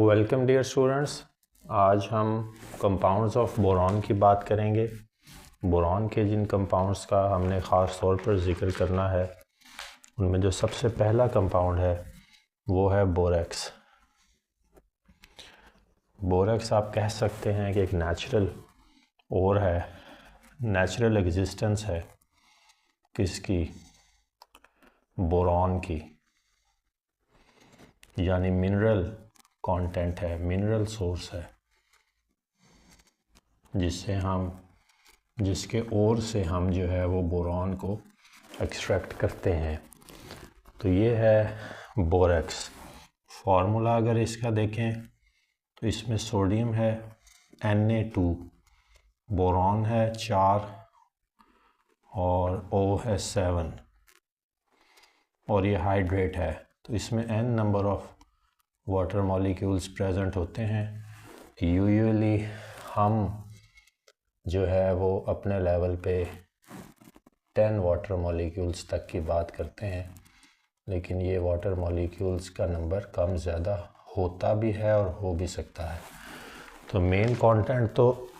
Welcome dear students. आज हम compounds of boron की बात करेंगे। बोरॉन के जिन कंपाउंड्स का हमने ख़ास तौर पर जिक्र करना है उनमें जो सबसे पहला कंपाउंड है वो है बोरेक्स। बोरेक्स आप कह सकते हैं कि एक नेचुरल ओर है, नेचुरल एग्जिस्टेंस है किसकी, बोरॉन की, यानी मिनरल कंटेंट है, मिनरल सोर्स है जिसके ओर से हम जो है वो बोरॉन को एक्सट्रैक्ट करते हैं। तो ये है बोरेक्स। फार्मूला अगर इसका देखें तो इसमें सोडियम है Na2, बोरॉन है 4 और O है 7 और ये हाइड्रेट है। तो इसमें n number of water molecules present होते हैं। यूजुअली हम जो है वो अपने लेवल पे 10 वाटर मॉलिक्यूल्स तक की बात करते हैं, लेकिन ये वाटर मॉलिक्यूल्स का नंबर कम ज़्यादा होता भी है और हो भी सकता है। तो मेन कंटेंट तो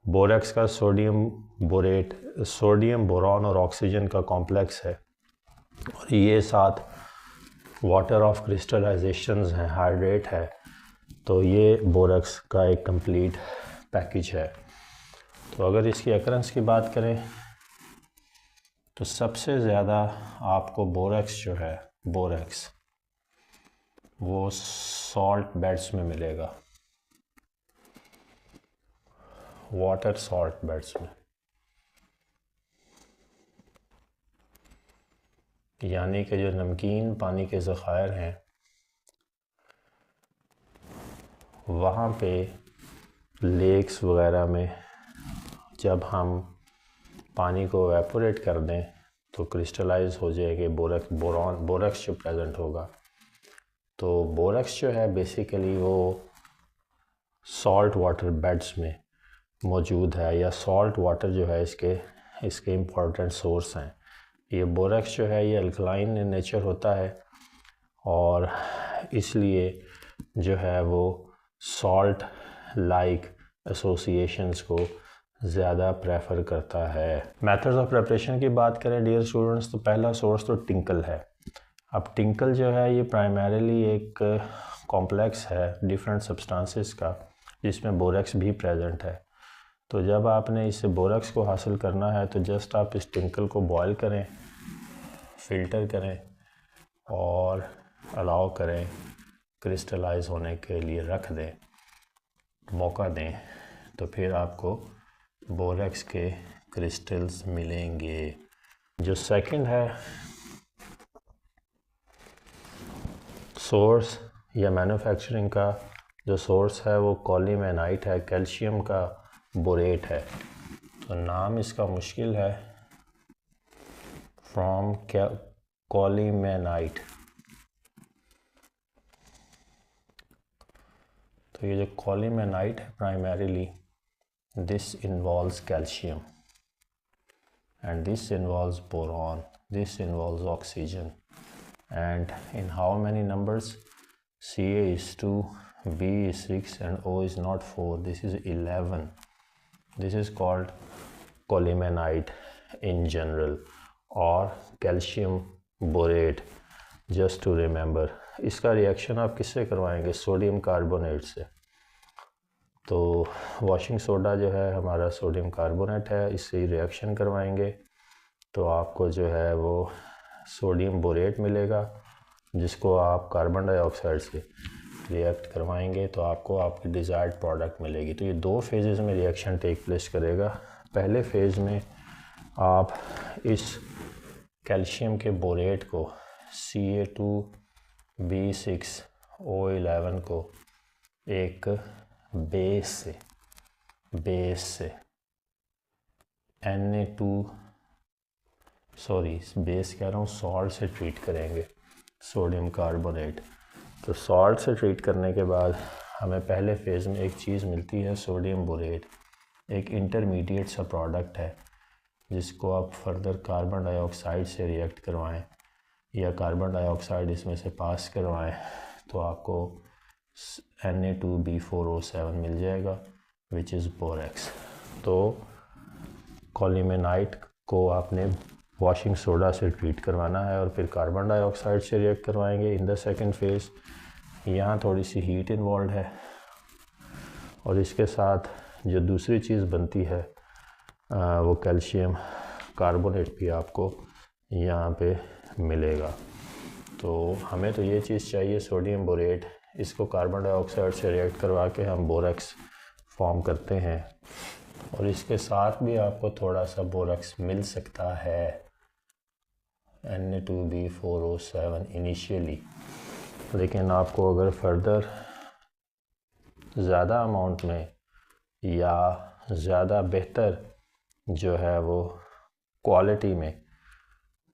बोरेक्स का सोडियम बोरेट, सोडियम बोरॉन और ऑक्सीजन का कॉम्प्लेक्स है और ये साथ वाटर ऑफ क्रिस्टलाइजेशंस हैं, हाइड्रेट है। तो ये बोरेक्स का एक कंप्लीट पैकेज है। तो अगर इसकी अकरेंस की बात करें तो सबसे ज़्यादा आपको बोरेक्स जो है, बोरेक्स वो सॉल्ट बेड्स में मिलेगा, वाटर सॉल्ट बेड्स में, यानी कि जो नमकीन पानी के ज़खायर हैं वहाँ पे लेक्स वगैरह में जब हम पानी को एवेपोरेट कर दें तो क्रिस्टलाइज हो जाएगी बोरेक्स जो प्रेजेंट होगा। तो बोरेक्स जो है बेसिकली वो सॉल्ट वाटर बेड्स में मौजूद है, या सॉल्ट वाटर जो है इसके इम्पॉर्टेंट सोर्स हैं। ये बोरेक्स जो है ये अल्कलाइन इन नेचर होता है और इसलिए जो है वो सॉल्ट लाइक एसोसिएशंस को ज़्यादा प्रेफर करता है। मेथड्स ऑफ प्रिपरेशन की बात करें डियर स्टूडेंट्स तो पहला सोर्स तो टिंकल है। अब टिंकल जो है ये प्राइमरीली एक कॉम्प्लेक्स है डिफरेंट सब्सटेंसेस का जिसमें बोरेक्स भी प्रेजेंट है। तो जब आपने इससे बोरेक्स को हासिल करना है तो जस्ट आप इस टिंकल को बॉयल करें, फ़िल्टर करें और अलाउ करें, क्रिस्टलाइज होने के लिए रख दें, मौका दें, तो फिर आपको बोरेक्स के क्रिस्टल्स मिलेंगे। जो सेकंड है सोर्स या मैन्युफैक्चरिंग का जो सोर्स है वो कॉलीमेनाइट है, कैल्शियम का बोरेट है। तो नाम इसका मुश्किल है, फ्रॉम कॉलीमेनाइट। तो ये जो कॉलीमेनाइट है primarily this involves calcium and this involves boron, this involves oxygen and in how many numbers? Ca is 2, B is 6 and O is not 4. This is 11. This is called colemanite in general or calcium borate, just to remember. इसका reaction आप किससे करवाएंगे? Sodium carbonate से। तो washing soda जो है हमारा sodium carbonate है, इससे रिएक्शन करवाएंगे तो आपको जो है वो सोडियम बोरेट मिलेगा, जिसको आप कार्बन डाइऑक्साइड से रिएक्ट करवाएंगे तो आपको आपकी डिज़ायर्ड प्रोडक्ट मिलेगी। तो ये दो फेजेस में रिएक्शन टेक प्लेस करेगा। पहले फेज़ में आप इस कैल्शियम के बोरेट को Ca2B6O11 को एक बेस से बेस कह रहा हूँ, सॉल्ट से ट्रीट करेंगे, सोडियम कार्बोनेट। तो सॉल्ट से ट्रीट करने के बाद हमें पहले फेज़ में एक चीज़ मिलती है सोडियम बोरेट, एक इंटरमीडिएट सा प्रोडक्ट है जिसको आप फर्दर कार्बन डाइऑक्साइड से रिएक्ट करवाएं या कार्बन डाइऑक्साइड इसमें से पास करवाएं तो आपको Na2B4O7 मिल जाएगा विच इज़ बोरेक्स। तो कॉलिमेनाइट को आपने वॉशिंग सोडा से ट्रीट करवाना है और फिर कार्बन डाइऑक्साइड से रिएक्ट करवाएंगे इन द सेकंड फेज़। यहाँ थोड़ी सी हीट इन्वॉल्व है और इसके साथ जो दूसरी चीज़ बनती है वो कैल्शियम कार्बोनेट भी आपको यहाँ पे मिलेगा। तो हमें तो ये चीज़ चाहिए सोडियम बोरेट, इसको कार्बन डाइऑक्साइड से रिएक्ट करवा के हम बोरेक्स फॉर्म करते हैं और इसके साथ भी आपको थोड़ा सा बोरेक्स मिल सकता है Na2B4O7 इनिशियली, लेकिन आपको अगर फर्दर ज़्यादा अमाउंट में या ज़्यादा बेहतर जो है वो क्वालिटी में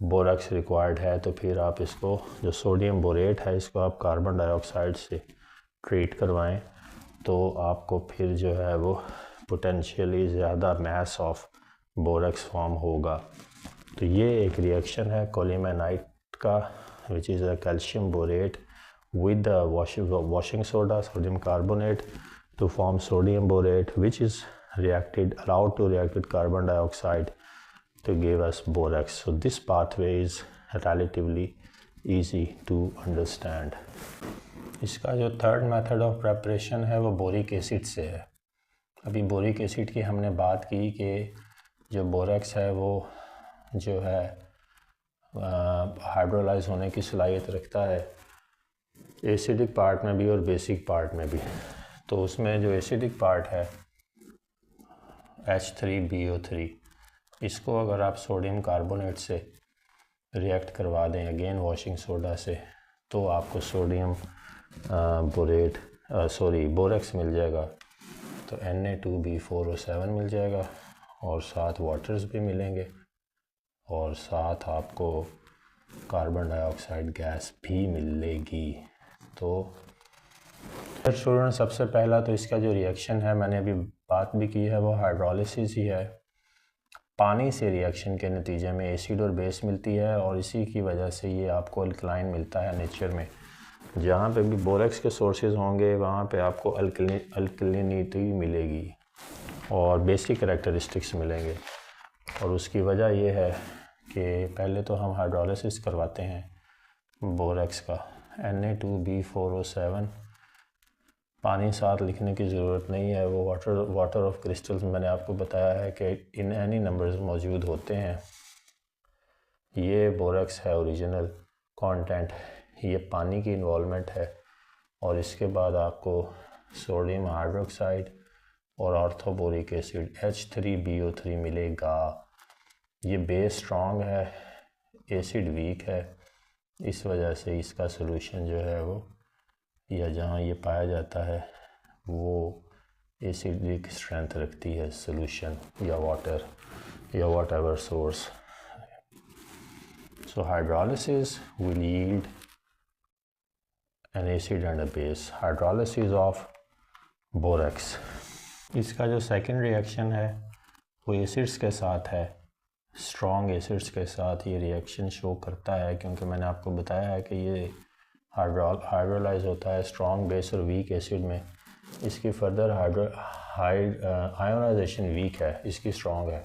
बोरेक्स रिक्वायर्ड है तो फिर आप इसको जो सोडियम बोरेट है इसको आप कार्बन डाइऑक्साइड से ट्रीट करवाएं तो आपको फिर जो है वो पोटेंशियली ज़्यादा मैस ऑफ बोरेक्स फॉर्म होगा। तो ये एक रिएक्शन है कॉलिमेनाइट का which is a calcium borate with the washing soda sodium carbonate to form sodium borate which is allowed to react with carbon dioxide to give us borax. So this pathway is relatively easy to understand. इसका जो third method of preparation है वो boric acid से है। अभी boric acid की हमने बात की कि जो बोरेक्स है वो जो है हाइड्रोलाइज होने की सलाहियत रखता है एसिडिक पार्ट में भी और बेसिक पार्ट में भी। तो उसमें जो एसिडिक पार्ट है H3BO3 इसको अगर आप सोडियम कार्बोनेट से रिएक्ट करवा दें अगेन वॉशिंग सोडा से तो आपको सोडियम बोरेक्स मिल जाएगा। तो Na2B4O7 मिल जाएगा और साथ वाटर्स भी मिलेंगे और साथ आपको कार्बन डाइऑक्साइड गैस भी मिलेगी। तो स्टूडेंट सबसे पहला तो इसका जो रिएक्शन है मैंने अभी बात भी की है वो हाइड्रोलिसिस ही है। पानी से रिएक्शन के नतीजे में एसिड और बेस मिलती है और इसी की वजह से ये आपको अल्कलाइन मिलता है नेचर में। जहाँ पे भी बोरेक्स के सोर्सेज होंगे वहाँ पे आपको अल्कलिनिटी मिलेगी और बेसिक कैरेक्टरिस्टिक्स मिलेंगे और उसकी वजह ये है कि पहले तो हम हाइड्रोलिसिस करवाते हैं बोरेक्स का Na2B4O7 पानी साथ लिखने की ज़रूरत नहीं है, वो वाटर ऑफ क्रिस्टल्स मैंने आपको बताया है कि इन एनी नंबर्स मौजूद होते हैं। ये बोरेक्स है ओरिजिनल कंटेंट, ये पानी की इन्वॉल्वमेंट है और इसके बाद आपको सोडियम हाइड्रोक्साइड और ऑर्थोबोरिक एसिड H3BO3 मिलेगा। ये बेस स्ट्रॉन्ग है, एसिड वीक है, इस वजह से इसका सोल्यूशन जो है वो या जहाँ ये पाया जाता है वो एसिडिक स्ट्रेंथ रखती है सोल्यूशन या वाटर या what ever source. So hydrolysis will yield N acid and a base. Hydrolysis of borax, इसका जो सेकंड रिएक्शन है वो एसिड्स के साथ है। स्ट्रॉन्ग एसिड्स के साथ ये रिएक्शन शो करता है क्योंकि मैंने आपको बताया है कि ये हाइड्रोलाइज होता है स्ट्रॉन्ग बेस और वीक एसिड में। इसकी फर्दर आयोनाइजेशन वीक है, इसकी स्ट्रॉन्ग है,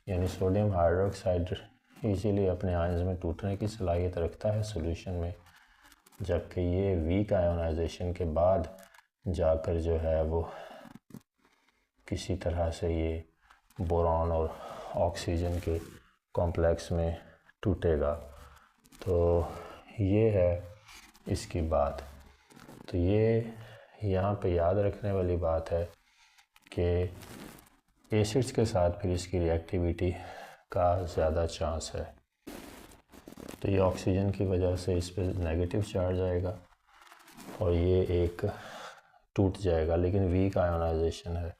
यानी सोडियम हाइड्रोक्साइड इजीली अपने आयंस में टूटने की सलाहियत रखता है सॉल्यूशन में, जबकि ये वीक आयोनाइजेशन के बाद जाकर जो है वो किसी तरह से ये बोरॉन और ऑक्सीजन के कॉम्प्लेक्स में टूटेगा। तो ये है इसकी बात। तो ये यहाँ पे याद रखने वाली बात है कि एसिड्स के साथ फिर इसकी रिएक्टिविटी का ज़्यादा चांस है। तो ये ऑक्सीजन की वजह से इस पर नेगेटिव चार्ज आएगा और ये एक टूट जाएगा, लेकिन वीक आयोनाइजेशन है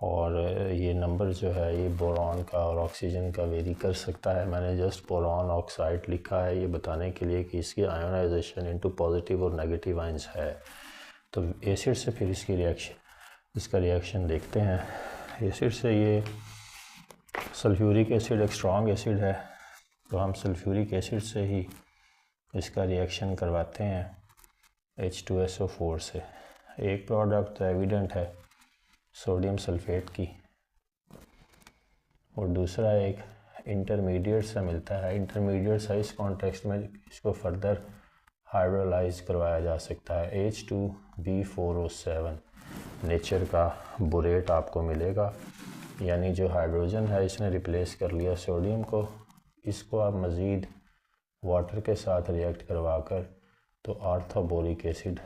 और ये नंबर जो है ये बोरॉन का और ऑक्सीजन का वेरी कर सकता है। मैंने जस्ट बोरॉन ऑक्साइड लिखा है ये बताने के लिए कि इसकी आयोनाइजेशन इनटू पॉजिटिव और नेगेटिव आयंस है। तो एसिड से फिर इसका रिएक्शन देखते हैं। एसिड से ये सल्फ्यूरिक एसिड एक स्ट्रॉन्ग एसिड है, तो हम सल्फ्यूरिक एसिड से ही इसका रिएक्शन करवाते हैं H2SO4 से। एक प्रोडक्ट तो एविडेंट है सोडियम सल्फेट की, और दूसरा एक इंटरमीडिएट से मिलता है। इंटरमीडिएट से इस कॉन्टेक्स्ट में इसको फर्दर हाइड्रोलाइज करवाया जा सकता है। H2B4O7 नेचर का बोरेट आपको मिलेगा, यानी जो हाइड्रोजन है इसने रिप्लेस कर लिया सोडियम को। इसको आप मज़ीद वाटर के साथ रिएक्ट करवा कर तो ऑर्थोबोरिक एसिड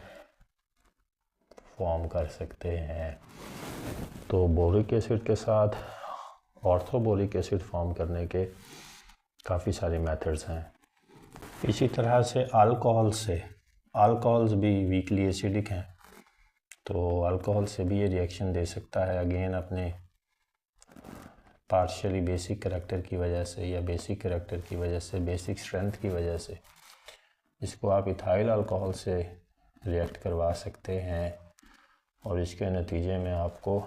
फॉर्म कर सकते हैं। तो बोरिक एसिड के साथ ऑर्थोबोरिक एसिड फॉर्म करने के काफ़ी सारे मेथड्स हैं। इसी तरह से अल्कोहल्स भी वीकली एसिडिक हैं, तो अल्कोहल से भी ये रिएक्शन दे सकता है, अगेन अपने पार्शियली बेसिक करैक्टर की वजह से या बेसिक करैक्टर की वजह से, बेसिक स्ट्रेंथ की वजह से। इसको आप इथाइल अल्कोहल से रिएक्ट करवा सकते हैं और इसके नतीजे में आपको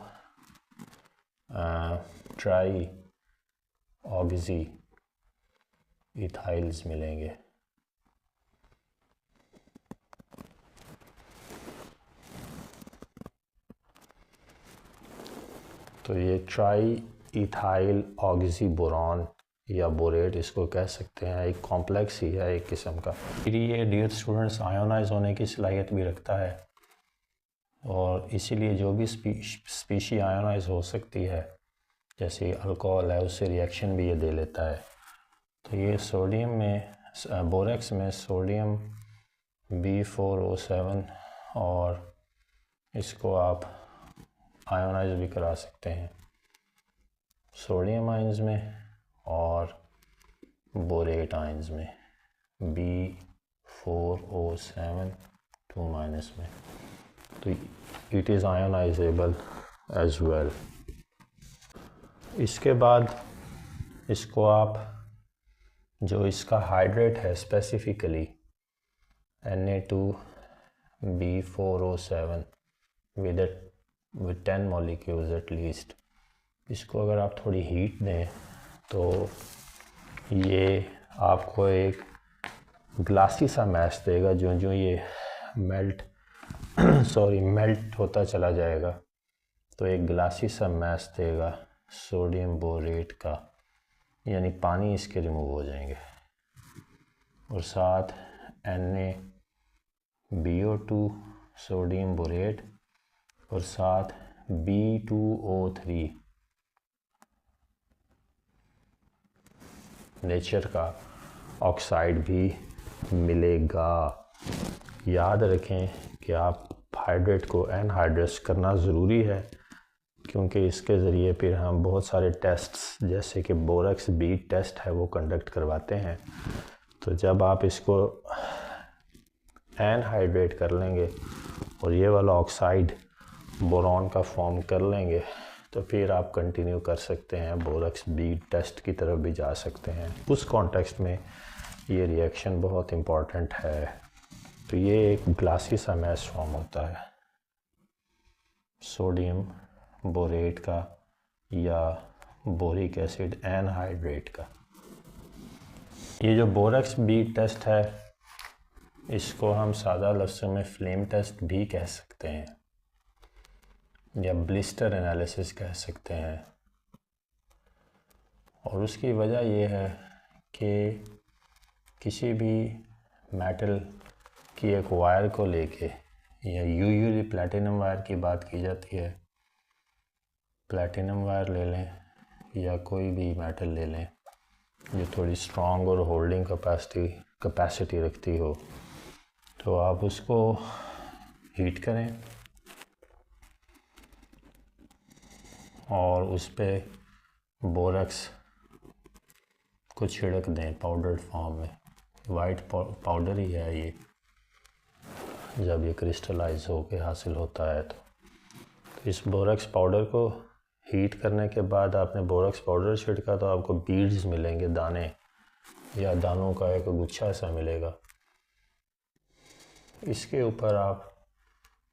ट्राई ऑक्सी इथाइल्स मिलेंगे। तो ये ट्राई इथाइल ऑक्सी बोरॉन या बोरेट इसको कह सकते हैं, एक कॉम्प्लेक्स ही है एक किस्म का। फिर ये डियर स्टूडेंट्स आयोनाइज होने की सलाहियत भी रखता है, और इसीलिए जो भी स्पीशी आयोनाइज हो सकती है जैसे अल्कोहल है उससे रिएक्शन भी ये दे लेता है। तो ये सोडियम में बोरेक्स में सोडियम B4O7 और इसको आप आयोनाइज भी करा सकते हैं सोडियम आयंस में और बोरेट आयंस में B4O7 2- में। तो it is ionizable as well. इसके बाद इसको आप जो इसका हाइड्रेट है specifically Na2B4O7 with 10 molecules at least, इसको अगर आप थोड़ी हीट दें तो ये आपको एक ग्लासी सा मैश देगा। जो जो ये मेल्ट होता चला जाएगा तो एक ग्लासी सा मैश देगा सोडियम बोरेट का, यानी पानी इसके रिमूव हो जाएंगे, और साथ NaBO2 सोडियम बोरेट और साथ B2O3 नेचर का ऑक्साइड भी मिलेगा। याद रखें कि आप हाइड्रेट को एनहाइड्रेट करना ज़रूरी है, क्योंकि इसके ज़रिए फिर हम बहुत सारे टेस्ट्स जैसे कि बोरेक्स बीट टेस्ट है वो कंडक्ट करवाते हैं। तो जब आप इसको एनहाइड्रेट कर लेंगे और ये वाला ऑक्साइड बोरॉन का फॉर्म कर लेंगे तो फिर आप कंटिन्यू कर सकते हैं, बोरेक्स बीट टेस्ट की तरफ भी जा सकते हैं। उस कॉन्टेक्स्ट में ये रिएक्शन बहुत इम्पॉर्टेंट है। तो ये एक ग्लासी सा मैश फॉर्म होता है सोडियम बोरेट का या बोरिक एसिड एनहाइड्रेट का। ये जो बोरेक्स बीट टेस्ट है इसको हम सादा लफ्ज़ों में फ्लेम टेस्ट भी कह सकते हैं या ब्लिस्टर एनालिसिस कह सकते हैं, और उसकी वजह यह है कि किसी भी मेटल की एक वायर को लेके या यूजुअली प्लैटिनम वायर की बात की जाती है, प्लैटिनम वायर ले लें या कोई भी मेटल ले लें जो थोड़ी स्ट्रॉन्ग और होल्डिंग कैपेसिटी रखती हो, तो आप उसको हीट करें और उस पर बोरेक्स को छिड़क दें पाउडर फॉर्म में। वाइट पाउडर ही है ये, जब ये क्रिस्टलाइज होके हासिल होता है तो इस बोरेक्स पाउडर को हीट करने के बाद आपने बोरेक्स पाउडर छिड़का तो आपको बीड्स मिलेंगे, दाने या दानों का एक गुच्छा सा मिलेगा। इसके ऊपर आप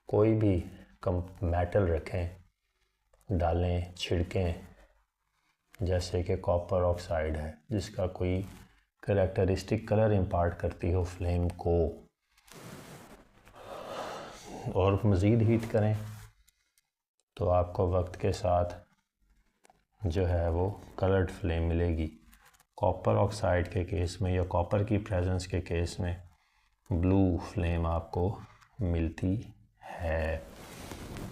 कोई भी मेटल रखें, डालें, छिड़कें, जैसे कि कॉपर ऑक्साइड है जिसका कोई कैरेक्टरिस्टिक कलर इम्पार्ट करती हो फ्लेम को, और मज़ीद हीट करें तो आपको वक्त के साथ जो है वो कलर्ड फ्लेम मिलेगी। कॉपर ऑक्साइड के केस में या कॉपर की प्रेजेंस के केस में ब्लू फ्लेम आपको मिलती है।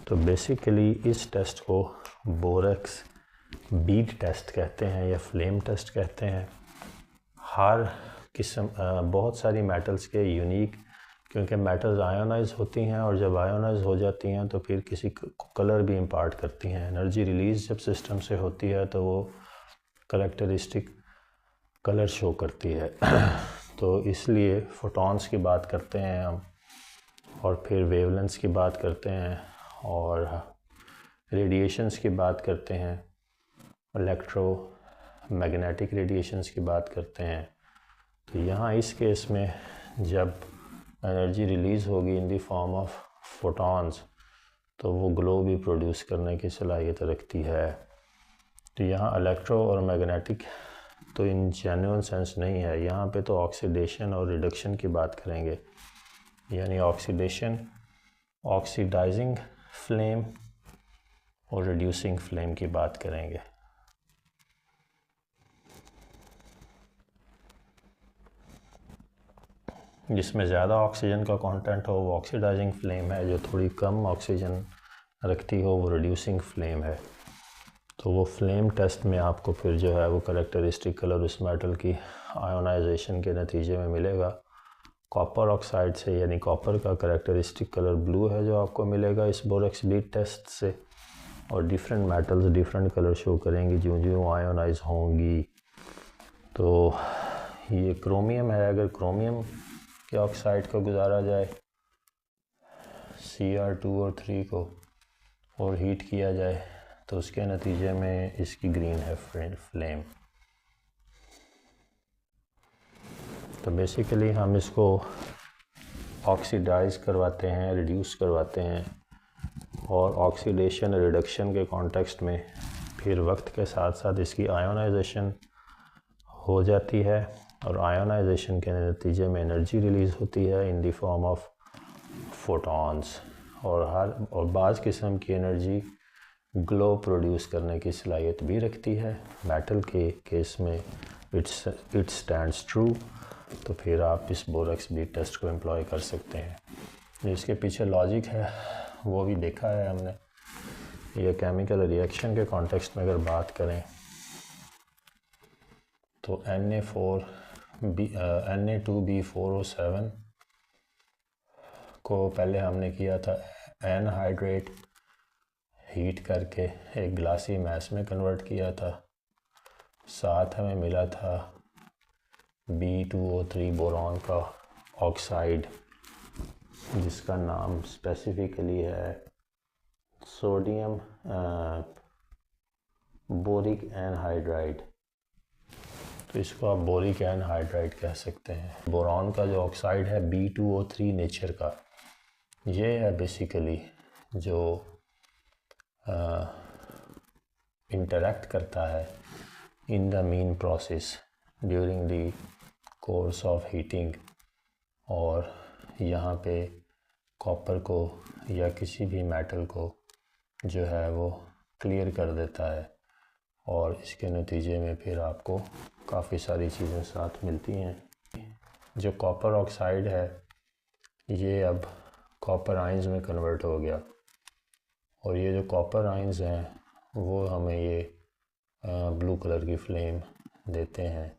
तो बेसिकली इस टेस्ट को बोरेक्स बीट टेस्ट कहते हैं या फ्लेम टेस्ट कहते हैं। हर किस्म बहुत सारी मेटल्स के यूनिक, क्योंकि मेटल्स आयोनाइज होती हैं और जब आयोनाइज हो जाती हैं तो फिर किसी कलर भी इम्पार्ट करती हैं। एनर्जी रिलीज़ जब सिस्टम से होती है तो वो करेक्टरिस्टिक कलर शो करती है। तो इसलिए फोटॉन्स की बात करते हैं हम, और फिर वेवलेंथ्स की बात करते हैं, और रेडिएशंस की बात करते हैं, इलेक्ट्रोमैग्नेटिक रेडिएशंस की बात करते हैं। तो यहाँ इस केस में जब एनर्जी रिलीज़ होगी in the form of photons तो वो ग्लो भी प्रोड्यूस करने की सलाहियत रखती है। तो यहाँ इलेक्ट्रो और मैग्नेटिक तो इन जेन्युइन सेंस नहीं है, यहाँ पे तो ऑक्सीडेशन और रिडक्शन की बात करेंगे, यानी ऑक्सीडेशन, ऑक्सीडाइजिंग फ्लेम और रिड्यूसिंग फ्लेम की बात करेंगे। जिसमें ज़्यादा ऑक्सीजन का कंटेंट हो वो ऑक्सीडाइजिंग फ्लेम है, जो थोड़ी कम ऑक्सीजन रखती हो वो रिड्यूसिंग फ्लेम है। तो वो फ्लेम टेस्ट में आपको फिर जो है वो करेक्टरिस्टिक कलर उस मेटल की आयोनाइजेशन के नतीजे में मिलेगा। कॉपर ऑक्साइड से, यानी कॉपर का करेक्टरिस्टिक कलर ब्लू है जो आपको मिलेगा इस बोरेक्स बीट टेस्ट से, और different metals different colour show करेंगी ज्यों ज्यों आयोनाइज होंगी। तो ये क्रोमियम है, अगर क्रोमियम के ऑक्साइड को गुजारा जाए Cr2 और 3 को और हीट किया जाए तो उसके नतीजे में इसकी ग्रीन है फ्लेम। तो बेसिकली हम इसको ऑक्सीडाइज करवाते हैं, रिड्यूस करवाते हैं, और ऑक्सीडेशन रिडक्शन के कॉन्टेक्स्ट में फिर वक्त के साथ साथ इसकी आयोनाइजेशन हो जाती है, और आयोनाइजेशन के नतीजे में एनर्जी रिलीज़ होती है in the form of photons, और बाज़ किस्म की एनर्जी ग्लो प्रोड्यूस करने की सलाहियत भी रखती है। मेटल के केस में इट स्टैंड्स ट्रू। तो फिर आप इस बोरेक्स बीट टेस्ट को एम्प्लॉय कर सकते हैं। जिसके पीछे लॉजिक है वो भी देखा है हमने। ये केमिकल रिएक्शन के कॉन्टेक्स्ट में अगर बात करें तो Na2B4O7 को पहले हमने किया था एनहाइड्रेट, हीट करके एक ग्लासी मैस में कन्वर्ट किया था। साथ हमें मिला था B2O3 बोरॉन का ऑक्साइड, जिसका नाम स्पेसिफिकली है सोडियम बोरिक एनहाइड्राइड। तो इसको आप बोरिक एनहाइड्राइड कह सकते हैं। बोरॉन का जो ऑक्साइड है B2O3 नेचर का, ये है बेसिकली जो इंटरैक्ट करता है in the mean process during the course of heating, और यहाँ पे कॉपर को या किसी भी मेटल को जो है वो क्लियर कर देता है, और इसके नतीजे में फिर आपको काफ़ी सारी चीज़ें साथ मिलती हैं। जो कॉपर ऑक्साइड है ये अब कॉपर आयंस में कन्वर्ट हो गया, और ये जो कॉपर आयंस हैं वो हमें ये ब्लू कलर की फ्लेम देते हैं।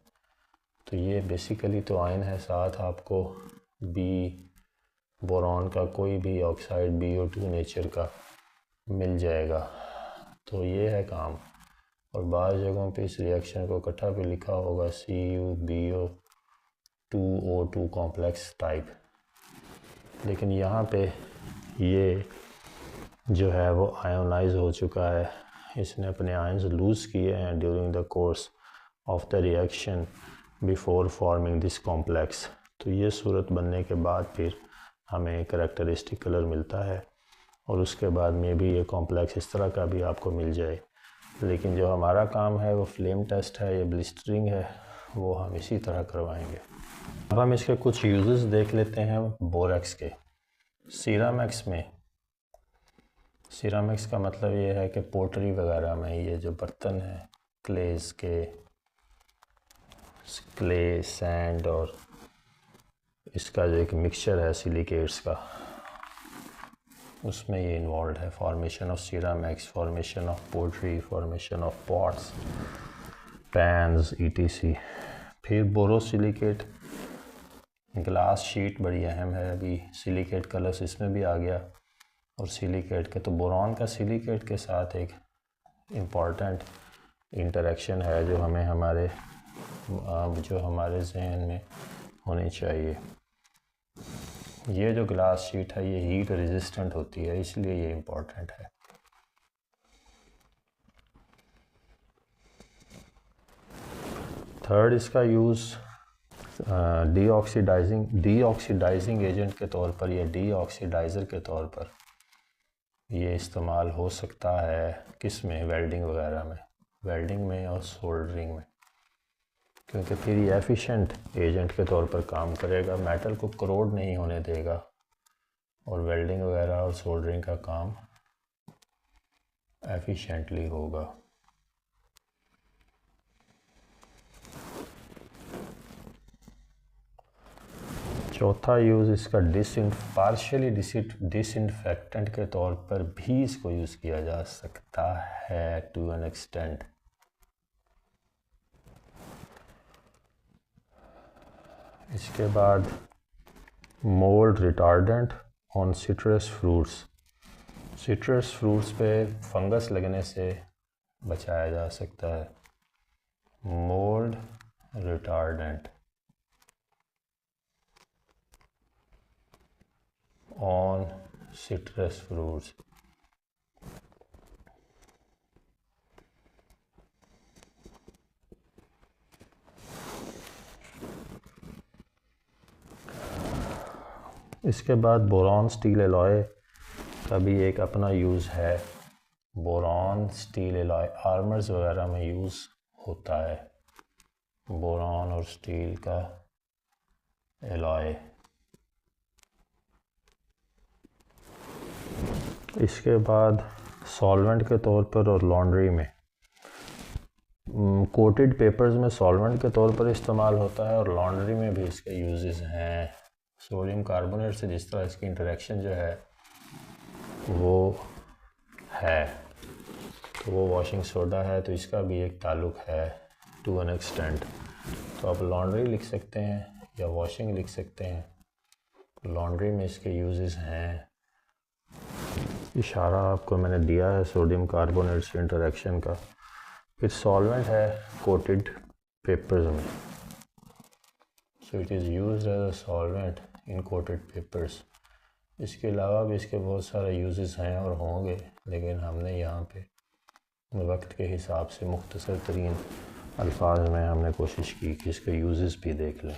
तो ये बेसिकली तो आयन है, साथ आपको बोरॉन का कोई भी ऑक्साइड BO2 नेचर का मिल जाएगा। तो ये है काम। और बाज़ जगहों पे इस रिएक्शन को इकट्ठा भी लिखा होगा CuBO2O2 कॉम्प्लेक्स टाइप, लेकिन यहाँ पे ये जो है वो आयोनाइज हो चुका है। इसने अपने आयंस लूज़ किए हैं during the course of the reaction before forming this complex. तो ये सूरत बनने के बाद फिर हमें करेक्टरिस्टिक कलर मिलता है, और उसके बाद में भी ये कॉम्प्लेक्स इस तरह का भी आपको मिल जाए। लेकिन जो हमारा काम है वो फ्लेम टेस्ट है या ब्लिस्टरिंग है, वो हम इसी तरह करवाएंगे। अब हम इसके कुछ यूजेस देख लेते हैं बोरेक्स के। सिरामिक्स में, सिरामिक्स का मतलब ये है कि पोटरी वगैरह में ये जो बर्तन हैं क्लेस के, क्ले, सैंड और इसका जो एक मिक्सचर है सिलिकेट्स का, उसमें ये इन्वॉल्व है। Formation of ceramics, formation of pottery, formation of pots, pans, etc. फिर बोरोसिलिकेट, ग्लास शीट बड़ी अहम है। अभी सिलिकेट कलर्स इसमें भी आ गया, और सिलिकेट के तो बोरॉन का सिलिकेट के साथ एक इम्पॉर्टेंट इंटरेक्शन है जो हमें हमारे जहन में होनी चाहिए। ये जो ग्लास शीट है ये हीट रेजिस्टेंट होती है, इसलिए ये इम्पॉर्टेंट है। थर्ड, इसका यूज़ डीऑक्सीडाइजिंग एजेंट के तौर पर या डीऑक्सीडाइज़र के तौर पर ये इस्तेमाल हो सकता है। किस में? वेल्डिंग वगैरह में, वेल्डिंग में और सोल्डरिंग में, क्योंकि फिर ये एफिशिएंट एजेंट के तौर पर काम करेगा, मेटल को करोड नहीं होने देगा और वेल्डिंग वगैरह और सोल्डरिंग का काम एफिशिएंटली होगा। चौथा यूज़ इसका पार्शियली डिसइंफेक्टेंट के तौर पर भी इसको यूज़ किया जा सकता है टू एन एक्सटेंट। इसके बाद mould retardant on citrus fruits. Citrus fruits पे फंगस लगने से बचाया जा सकता है। Mould retardant on citrus fruits. इसके बाद बोरॉन स्टील एलॉय का भी एक अपना यूज़ है। बोरॉन स्टील एलॉय आर्मर्स वगैरह में यूज़ होता है, बोरॉन और स्टील का एलॉय। इसके बाद सॉल्वेंट के तौर पर और लॉन्ड्री में, कोटेड पेपर्स में सॉल्वेंट के तौर पर इस्तेमाल होता है और लॉन्ड्री में भी इसके यूजेस हैं। सोडियम कार्बोनेट से जिस तरह इसकी इंटरेक्शन जो है वो है, तो वो वॉशिंग सोडा है, तो इसका भी एक ताल्लुक है टू एन एक्सटेंट। तो आप लॉन्ड्री लिख सकते हैं या वॉशिंग लिख सकते हैं। लॉन्ड्री में इसके यूजेस हैं। इशारा आपको मैंने दिया है सोडियम कार्बोनेट से इंटरेक्शन का। फिर सॉल्वेंट है कोटेड पेपर्स में, so it is used as a solvent in coated papers. इसके अलावा भी इसके बहुत सारे यूजेस हैं और होंगे, लेकिन हमने यहाँ पे वक्त के हिसाब से मुख्तसर तरीन अल्फाज में हमने कोशिश की कि इसके यूजेस भी देख लें।